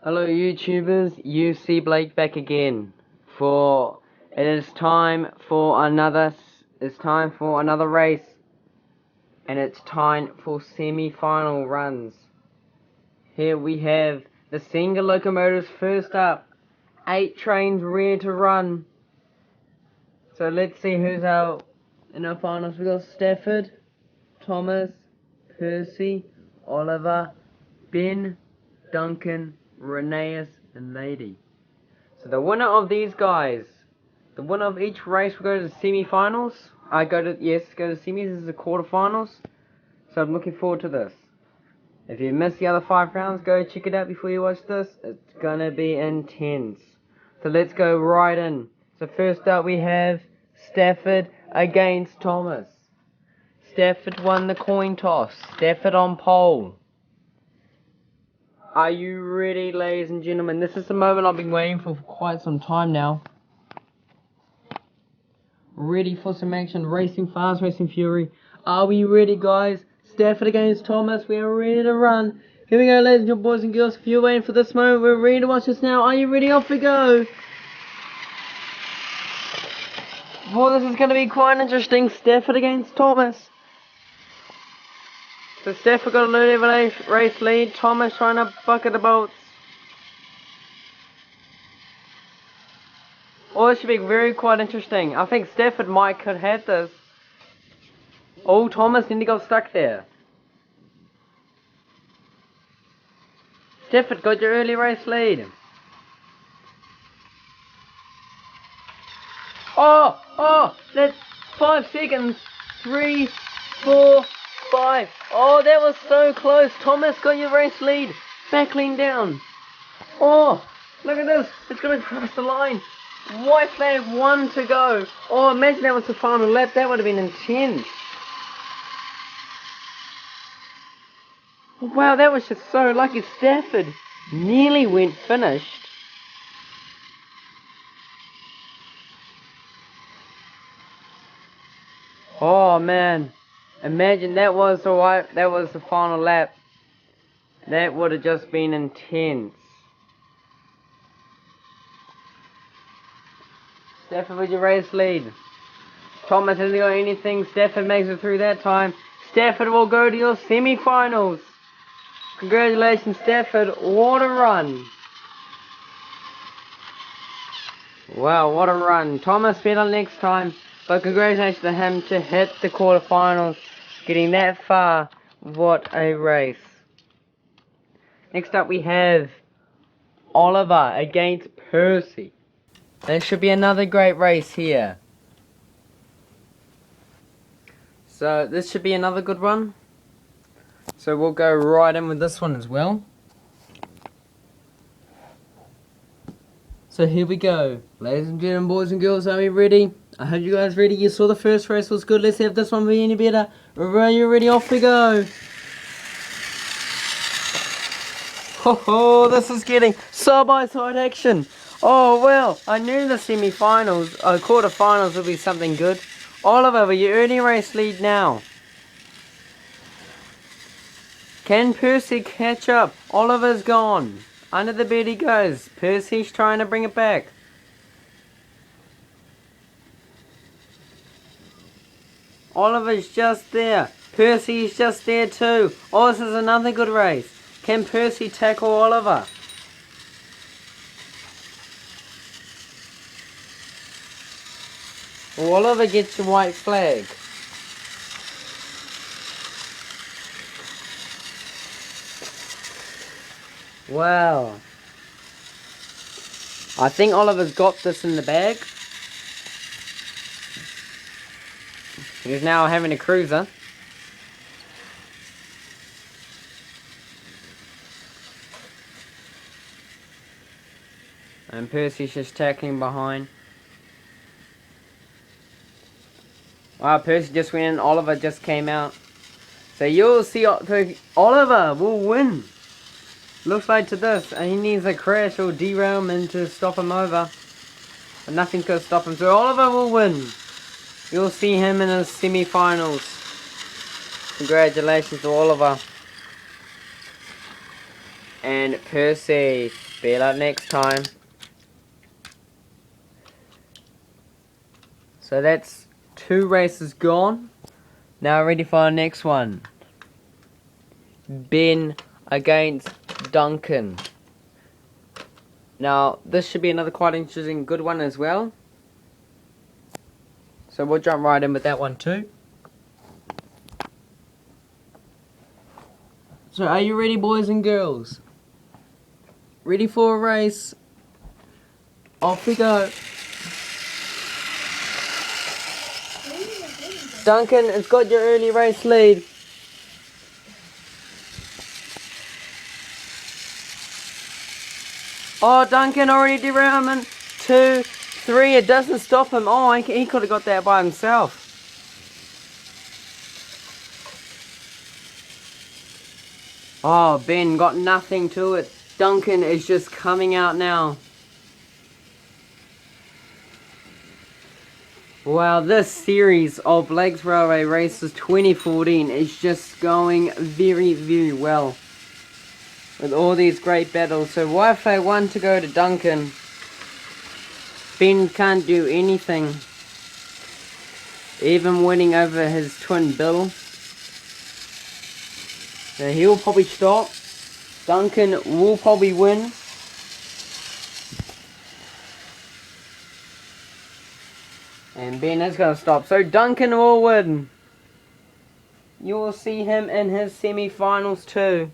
Hello YouTubers, UC Blake back again for it's time for another race, and it's time for semi-final runs. Here we have the Singer locomotives first up, 8 trains ready to run. So let's see who's out in our finals. We got Stafford, Thomas, Percy, Oliver, Ben, Duncan, Rheneas, and Lady. So the winner of these guys, the winner of each race will go to the semi-finals. Go to semis. This is the quarterfinals. So I'm looking forward to this. If you missed the other 5 rounds, go check it out before you watch this. It's gonna be intense. So let's go right in. So first up we have Stafford against Thomas. Stafford won the coin toss. Stafford on pole. Are you ready, ladies and gentlemen? This is the moment I've been waiting for quite some time now. Ready for some action, racing fast, racing fury. Are we ready, guys? Stafford against Thomas, we are ready to run. Here we go, ladies and gentlemen, boys and girls. If you're waiting for this moment, we're ready to watch this now. Are you ready? Off we go. Well, this is going to be quite interesting. Stafford against Thomas. So Stafford got a little race lead. Thomas trying to bucket the bolts. Oh, this should be quite interesting. I think Stafford could have this. Oh, Thomas nearly got stuck there. Stafford got your early race lead. That's 5 seconds. 3, 4, 5. Oh, that was so close. Thomas got your race lead. Back lean down. Oh, look at this. It's going to cross the line. White flag, 1 to go. Oh, imagine that was the final lap. That would have been intense. Wow, that was just so lucky. Stafford nearly went finished. Oh man, imagine that was the final lap. That would have just been intense. Stafford with your race lead. Thomas hasn't got anything. Stafford makes it through that time. Stafford will go to your semi-finals. Congratulations, Stafford. What a run. Wow, what a run. Thomas better next time. But congratulations to him to hit the quarterfinals. Getting that far. What a race. Next up we have Oliver against Percy. There should be another great race here. So this should be another good one. So we'll go right in with this one as well. So here we go. Ladies and gentlemen, boys and girls, are we ready? I hope you guys ready. You saw the first race was good. Let's see if this one will be any better. Are you ready? Off we go. Oh, this is getting side-by-side action. Oh, well, I knew the semi-finals, quarter-finals would be something good. Oliver, with your early race lead now. Can Percy catch up? Oliver's gone. Under the bed he goes. Percy's trying to bring it back. Oliver's just there. Percy's just there too. Oh, this is another good race. Can Percy tackle Oliver? Oliver gets the white flag. Wow. I think Oliver's got this in the bag. He's now having a cruiser. And Percy's just tackling behind. Wow, Percy just went in. Oliver just came out. So you'll see Oliver will win. Looks like to this. And he needs a crash or derailment to stop him over. But nothing's going to stop him. So Oliver will win. You'll see him in the semi-finals. Congratulations to Oliver. And Percy. Better luck next time. So that's 2 races gone. Now ready for our next one. Ben against Duncan. Now this should be another quite interesting good one as well. So we'll jump right in with that one too. So are you ready, boys and girls? Ready for a race? Off we go. Duncan has got your early race lead. Oh, Duncan already derailment. 2, 3, it doesn't stop him. Oh, he could have got that by himself. Oh, Ben got nothing to it. Duncan is just coming out now. Wow, this series of Lakes Railway Races 2014 is just going very, very well. With all these great battles. So Wi-Fi 1 to go to Duncan. Ben can't do anything. Even winning over his twin Bill. So he'll probably stop. Duncan will probably win. And Ben is going to stop. So Duncan will win. You will see him in his semi-finals too.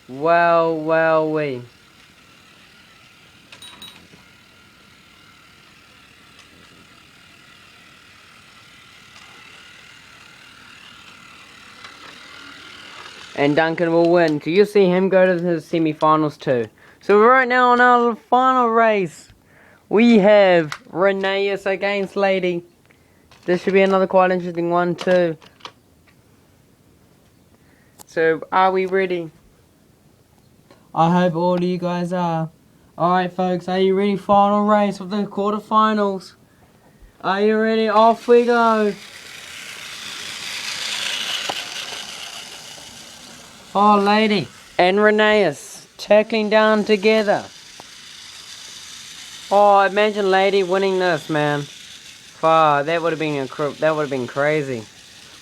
Well, we. And Duncan will win. So you'll see him go to his semi-finals too. So right now on our final race, we have Reneus against Lady. This should be another quite interesting one too. So are we ready? I hope all of you guys are. Alright folks, are you ready? Final race of the quarterfinals. Are you ready? Off we go. Oh, Lady and Reneus tackling down together. Oh, imagine Lady winning this, man. Wow, that would have been crazy.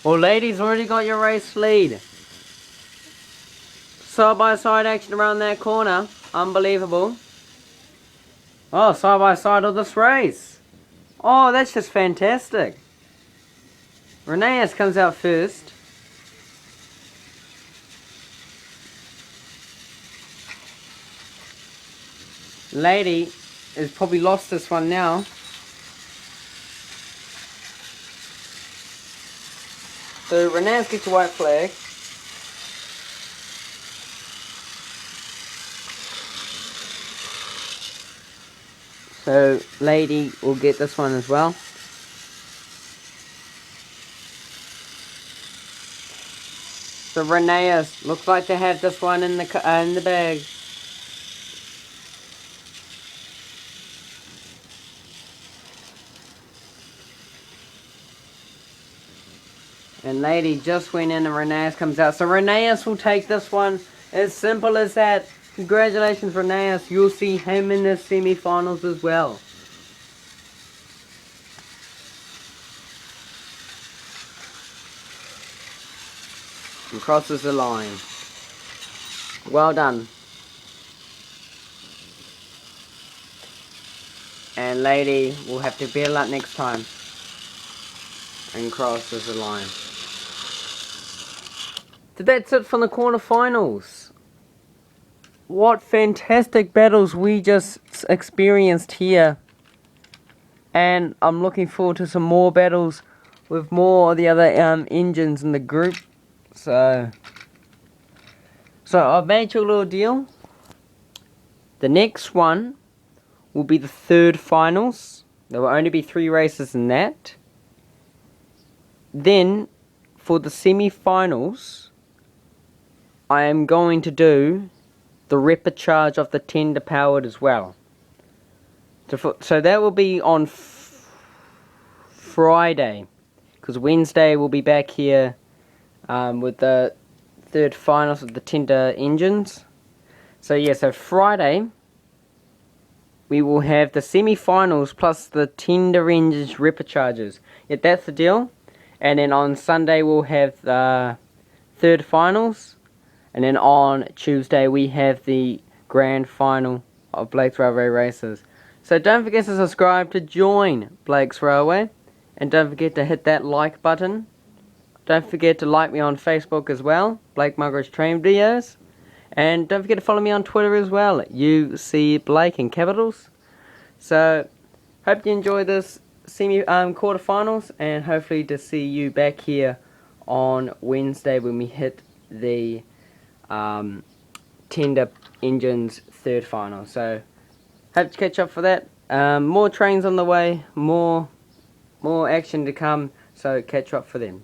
Well, Lady's already got your race lead. Side by side action around that corner. Unbelievable. Oh, side by side of this race. Oh, that's just fantastic. Reneus comes out first. Lady has probably lost this one now. So Reneus gets a white flag. So Lady will get this one as well. So Reneus looks like to have this one in the bag. And Lady just went in and Reneus comes out. So Reneus will take this one. As simple as that. Congratulations, Reneus. You'll see him in the semi-finals as well. And crosses the line. Well done. And Lady will have to better luck next time. And crosses the line. So that's it from the quarterfinals. What fantastic battles we just experienced here. And I'm looking forward to some more battles with more of the other engines in the group. So I've made you a little deal. The next one will be the third finals. There will only be 3 races in that. Then, for the semi-finals, I am going to do the replicharge of the tender powered as well. So that will be on Friday, because Wednesday we'll be back here with the third finals of the Tender Engines. So yeah, so Friday we will have the semi-finals plus the Tender Engines repecharges. Yeah, that's the deal. And then on Sunday we'll have the third finals. And then on Tuesday we have the grand final of Blake's Railway Races. So don't forget to subscribe to join Blake's Railway. And don't forget to hit that like button. Don't forget to like me on Facebook as well, Blake Mulgrews Train Videos. And don't forget to follow me on Twitter as well, UC Blake in capitals. So, hope you enjoy this quarterfinals, and hopefully to see you back here on Wednesday when we hit the Tender Engines third final. So, hope to catch up for that. More trains on the way, more action to come, so catch up for them.